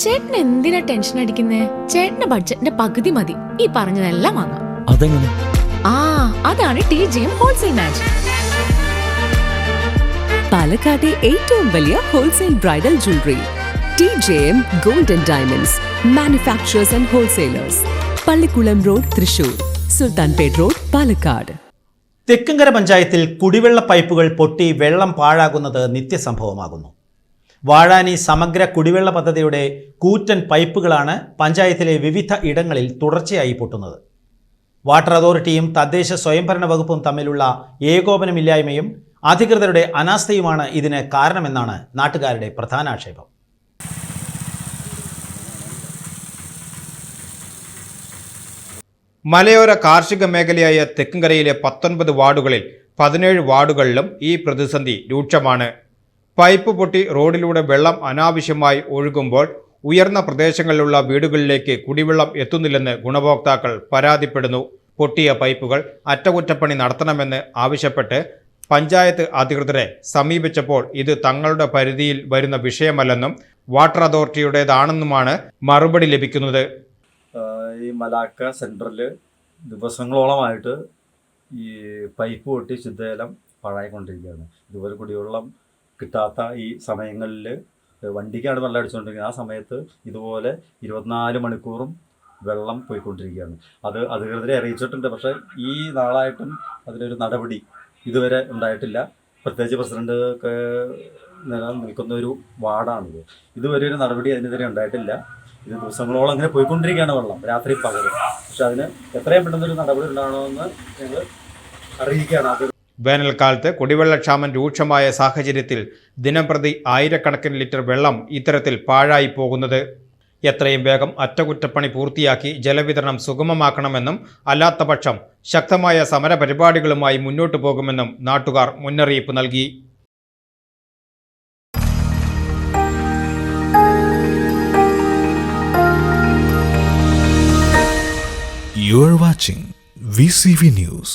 ചേട്ടൻ എന്തിനാ ടെൻഷൻ അടിക്കുന്നേ? ചേട്ടന്റെ ബഡ്ജറ്റിന്റെ പകുതി മതി ഈ പറഞ്ഞതെല്ലാം വാങ്ങാം. അതെങ്ങനെ? അതാണ് TJM ഹോൾസെയിൽ മാജിക്. പാലക്കാട്ടെ ഏറ്റവും വലിയ wholesale bridal jewellery TJM Gold and Diamonds Manufacturers and Wholesalers, Pallikulam road, Thrissur, Sultanpet road, Palakkad. Thekkumkara പഞ്ചായത്തിൽ കുടിവെള്ള പൈപ്പുകൾ പൊട്ടി വെള്ളം പാഴാകുന്നത് നിത്യസംഭവമാകുന്നു. വാഴാനി സമഗ്ര കുടിവെള്ള പദ്ധതിയുടെ കൂറ്റൻ പൈപ്പുകളാണ് പഞ്ചായത്തിലെ വിവിധ ഇടങ്ങളിൽ തുടർച്ചയായി പൊട്ടുന്നത്. വാട്ടർ അതോറിറ്റിയും തദ്ദേശ സ്വയംഭരണ വകുപ്പും തമ്മിലുള്ള ഏകോപനമില്ലായ്മയും അധികൃതരുടെ അനാസ്ഥയുമാണ് ഇതിന് കാരണമെന്നാണ് നാട്ടുകാരുടെ പ്രധാന ആക്ഷേപം. മലയോര കാർഷിക മേഖലയായ തെക്കുംകരയിലെ 19 വാർഡുകളിൽ 17 വാർഡുകളിലും ഈ പ്രതിസന്ധി രൂക്ഷമാണ്. പൈപ്പ് പൊട്ടി റോഡിലൂടെ വെള്ളം അനാവശ്യമായി ഒഴുകുമ്പോൾ ഉയർന്ന പ്രദേശങ്ങളിലുള്ള വീടുകളിലേക്ക് കുടിവെള്ളം എത്തുന്നില്ലെന്ന് ഗുണഭോക്താക്കൾ പരാതിപ്പെടുന്നു. പൊട്ടിയ പൈപ്പുകൾ അറ്റകുറ്റപ്പണി നടത്തണമെന്ന് ആവശ്യപ്പെട്ട് പഞ്ചായത്ത് അധികൃതരെ സമീപിച്ചപ്പോൾ ഇത് തങ്ങളുടെ പരിധിയിൽ വരുന്ന വിഷയമല്ലെന്നും വാട്ടർ അതോറിറ്റിയുടേതാണെന്നുമാണ് മറുപടി ലഭിക്കുന്നത്. ഈ മലാക്ക സെൻറ്ററിൽ ദിവസങ്ങളോളമായിട്ട് ഈ പൈപ്പ് പൊട്ടി ശുദ്ധജലം പാഴായിക്കൊണ്ടിരിക്കുകയാണ്. ഇതുപോലെ കുടിവെള്ളം കിട്ടാത്ത ഈ സമയങ്ങളിൽ വണ്ടിക്കാണ് വെള്ളം അടിച്ചുകൊണ്ടിരിക്കുന്നത്. ആ സമയത്ത് ഇതുപോലെ 24 മണിക്കൂറും വെള്ളം പോയിക്കൊണ്ടിരിക്കുകയാണ്. അത് അധികൃതരെ അറിയിച്ചിട്ടുണ്ട്. പക്ഷേ ഈ നാളായിട്ടും അതിലൊരു നടപടി ഇതുവരെ ഉണ്ടായിട്ടില്ല. പ്രത്യേകിച്ച് പ്രസിഡന്റ് ഒക്കെ നിൽക്കുന്ന ഒരു വാർഡാണിത്. ഇതുവരെ ഒരു നടപടി അതിനെതിരെ ഉണ്ടായിട്ടില്ല. ഇത് ദിവസങ്ങളോളം അങ്ങനെ പോയിക്കൊണ്ടിരിക്കുകയാണ് വെള്ളം, രാത്രി പകരം. പക്ഷെ അതിന് എത്രയും പെട്ടെന്നൊരു നടപടി ഉണ്ടാകണമെന്ന് ഞങ്ങൾ അറിയിക്കുകയാണ്. വേനൽക്കാലത്ത് കുടിവെള്ളക്ഷാമം രൂക്ഷമായ സാഹചര്യത്തിൽ ദിനംപ്രതി ആയിരക്കണക്കിന് ലിറ്റർ വെള്ളം ഇത്തരത്തിൽ പാഴായി പോകുന്നത്. എത്രയും വേഗം അറ്റകുറ്റപ്പണി പൂർത്തിയാക്കി ജലവിതരണം സുഗമമാക്കണമെന്നും അല്ലാത്തപക്ഷം ശക്തമായ സമരപരിപാടികളുമായി മുന്നോട്ടു പോകുമെന്നും നാട്ടുകാർ മുന്നറിയിപ്പ് നൽകി. You are watching VCV News.